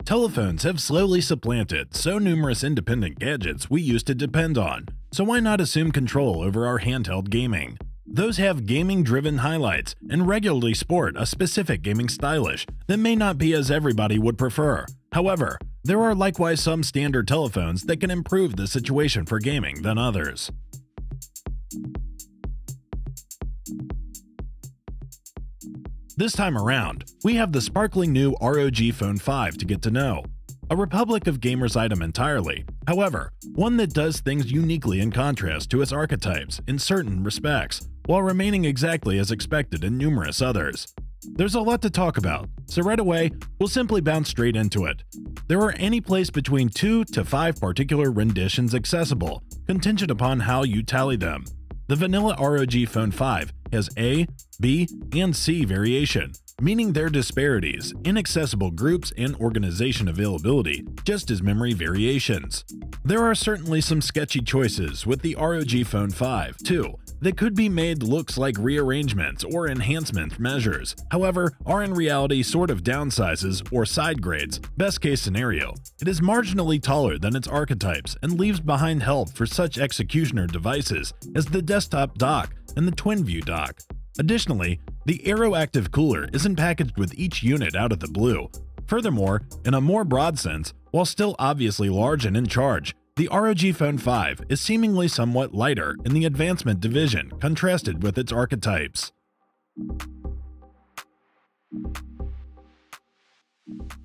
Telephones have slowly supplanted so numerous independent gadgets we used to depend on, so why not assume control over our handheld gaming? Those have gaming-driven highlights and regularly sport a specific gaming stylish that may not be as everybody would prefer. However, there are likewise some standard telephones that can improve the situation for gaming than others. This time around, we have the sparkling new ROG Phone 5 to get to know. A Republic of Gamers item entirely, however, one that does things uniquely in contrast to its archetypes in certain respects, while remaining exactly as expected in numerous others. There's a lot to talk about, so right away, we'll simply bounce straight into it. There are any place between 2 to 5 particular renditions accessible, contingent upon how you tally them. The vanilla ROG Phone 5 has A, B, and C variation, meaning their disparities, inaccessible groups, and organization availability, just as memory variations. There are certainly some sketchy choices with the ROG Phone 5, too, that could be made looks like rearrangements or enhancement measures, however, are in reality sort of downsizes or side grades. Best case scenario, it is marginally taller than its archetypes and leaves behind help for such executioner devices as the desktop dock and the TwinView Dock. Additionally, the Aeroactive Cooler isn't packaged with each unit out of the blue. Furthermore, in a more broad sense, while still obviously large and in charge, the ROG Phone 5 is seemingly somewhat lighter in the advancement division contrasted with its archetypes.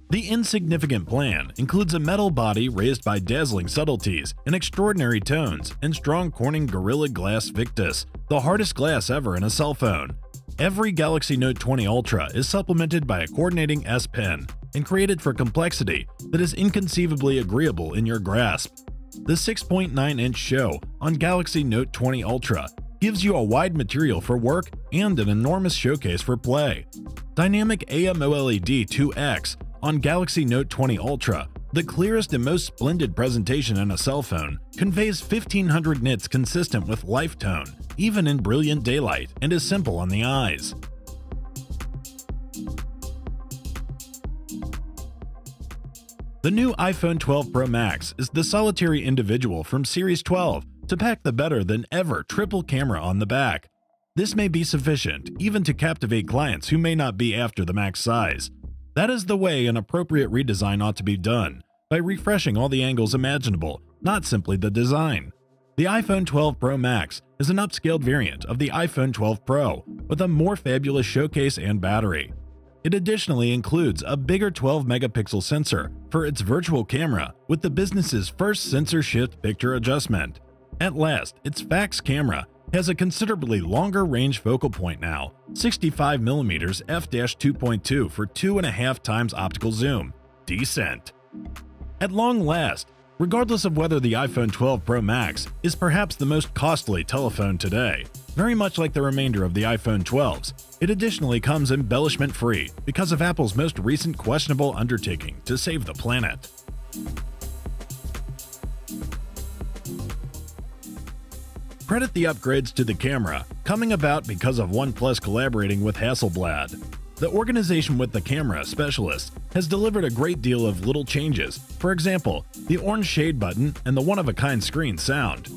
The insignificant plan includes a metal body raised by dazzling subtleties and extraordinary tones and strong Corning Gorilla Glass Victus, the hardest glass ever in a cell phone. Every Galaxy Note 20 Ultra is supplemented by a coordinating S Pen and created for complexity that is inconceivably agreeable in your grasp. The 6.9-inch show on Galaxy Note 20 Ultra gives you a wide material for work and an enormous showcase for play. Dynamic AMOLED 2X on Galaxy Note 20 Ultra, the clearest and most splendid presentation in a cell phone, conveys 1500 nits consistent with life tone, even in brilliant daylight, and is simple on the eyes. The new iPhone 12 Pro Max is the solitary individual from Series 12 to pack the better than ever triple camera on the back. This may be sufficient even to captivate clients who may not be after the Max size. That is the way an appropriate redesign ought to be done, by refreshing all the angles imaginable, not simply the design. The iPhone 12 Pro Max is an upscaled variant of the iPhone 12 Pro with a more fabulous showcase and battery. It additionally includes a bigger 12-megapixel sensor for its virtual camera with the business's first sensor shift picture adjustment. At last, its fax camera has a considerably longer range focal point now, 65mm f/2.2 for 2.5 times optical zoom. Decent. At long last, regardless of whether the iPhone 12 Pro Max is perhaps the most costly telephone today, very much like the remainder of the iPhone 12s, it additionally comes embellishment-free because of Apple's most recent questionable undertaking to save the planet. Credit the upgrades to the camera, coming about because of OnePlus collaborating with Hasselblad. The organization with the camera specialists has delivered a great deal of little changes, for example, the orange shade button and the one-of-a-kind screen sound.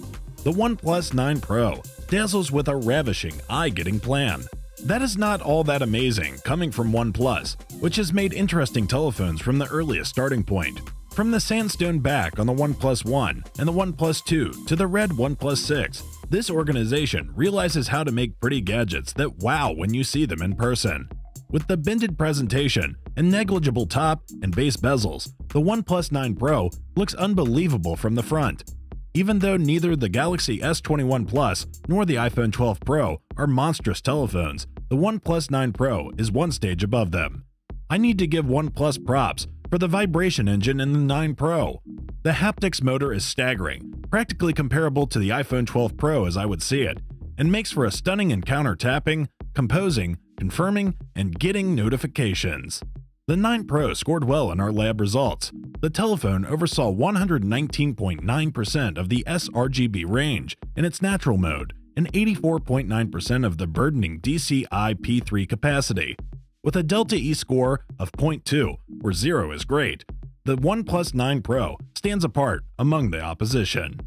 The OnePlus 9 Pro dazzles with a ravishing, eye-getting plan. That is not all that amazing coming from OnePlus, which has made interesting telephones from the earliest starting point. From the sandstone back on the OnePlus 1 and the OnePlus 2 to the red OnePlus 6, this organization realizes how to make pretty gadgets that wow when you see them in person. With the bended presentation and negligible top and base bezels, the OnePlus 9 Pro looks unbelievable from the front. Even though neither the Galaxy S21 Plus nor the iPhone 12 Pro are monstrous telephones, the OnePlus 9 Pro is one stage above them. I need to give OnePlus props for the vibration engine in the 9 Pro. The haptics motor is staggering, practically comparable to the iPhone 12 Pro as I would see it, and makes for a stunning encounter tapping, composing, confirming, and getting notifications. The 9 Pro scored well in our lab results. The telephone oversaw 119.9% of the sRGB range in its natural mode and 84.9% of the burdening DCI-P3 capacity. With a Delta E score of 0.2, where 0 is great, the OnePlus 9 Pro stands apart among the opposition.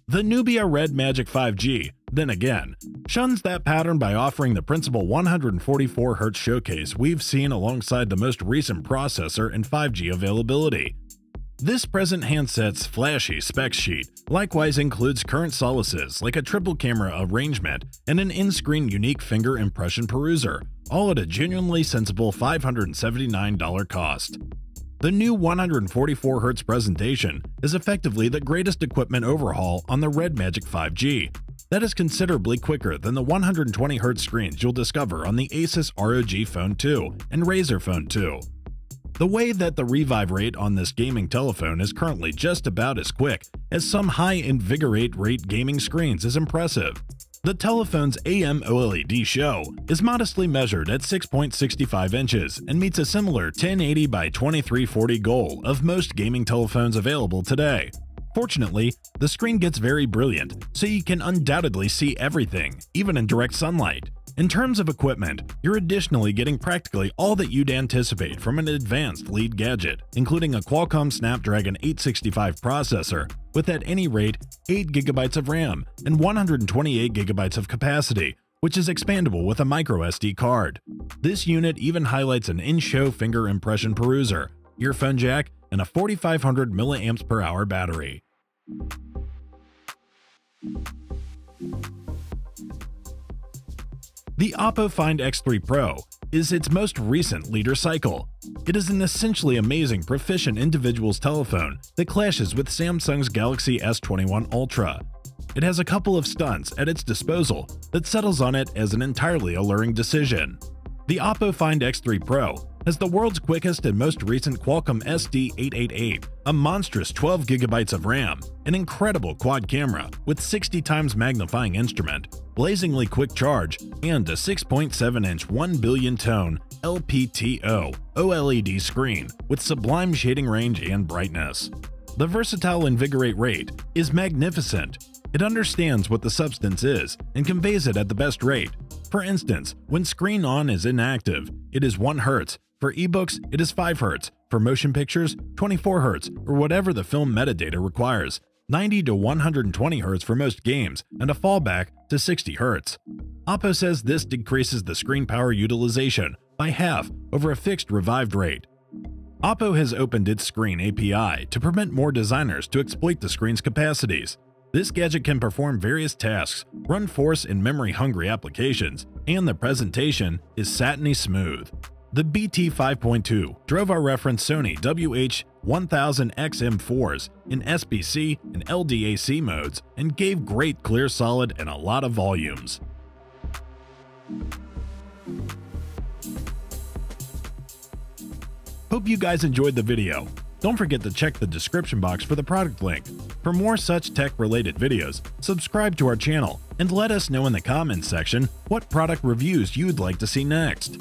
The Nubia RedMagic 5G, then again, shuns that pattern by offering the principal 144Hz showcase we've seen alongside the most recent processor and 5G availability. This present handset's flashy spec sheet likewise includes current solaces like a triple camera arrangement and an in-screen unique finger impression peruser, all at a genuinely sensible $579 cost. The new 144Hz presentation is effectively the greatest equipment overhaul on the RedMagic 5G. That is considerably quicker than the 120Hz screens you'll discover on the Asus ROG Phone 2 and Razer Phone 2. The way that the revive rate on this gaming telephone is currently just about as quick as some high invigorate rate gaming screens is impressive. The telephone's AMOLED show is modestly measured at 6.65 inches and meets a similar 1080 by 2340 goal of most gaming telephones available today. Fortunately, the screen gets very brilliant, so you can undoubtedly see everything, even in direct sunlight. In terms of equipment, you're additionally getting practically all that you'd anticipate from an advanced lead gadget, including a Qualcomm Snapdragon 865 processor with at any rate 8GB of RAM and 128GB of capacity, which is expandable with a microSD card. This unit even highlights an in-show finger impression peruser, earphone jack, and a 4500 mAh battery. The OPPO Find X3 Pro is its most recent leader cycle. It is an essentially amazing proficient individual's telephone that clashes with Samsung's Galaxy S21 Ultra. It has a couple of stunts at its disposal that settles on it as an entirely alluring decision. The OPPO Find X3 Pro has the world's quickest and most recent Qualcomm SD888, a monstrous 12GB of RAM, an incredible quad camera with 60 times magnifying instrument, blazingly quick charge, and a 6.7-inch 1 billion tone LPTO OLED screen with sublime shading range and brightness. The versatile invigorate rate is magnificent. It understands what the substance is and conveys it at the best rate. For instance, when screen on is inactive, it is 1 Hz. For ebooks, it is 5 Hz. For motion pictures, 24 Hz, or whatever the film metadata requires, 90 to 120 Hz for most games, and a fallback to 60 Hz. OPPO says this decreases the screen power utilization by half over a fixed revived rate. OPPO has opened its Screen API to permit more designers to exploit the screen's capacities. This gadget can perform various tasks, run force in memory-hungry applications, and the presentation is satiny smooth. The BT 5.2 drove our reference Sony WH-1000XM4s in SBC and LDAC modes and gave great clear solid and a lot of volumes. Hope you guys enjoyed the video. Don't forget to check the description box for the product link. For more such tech-related videos, subscribe to our channel and let us know in the comments section what product reviews you'd like to see next.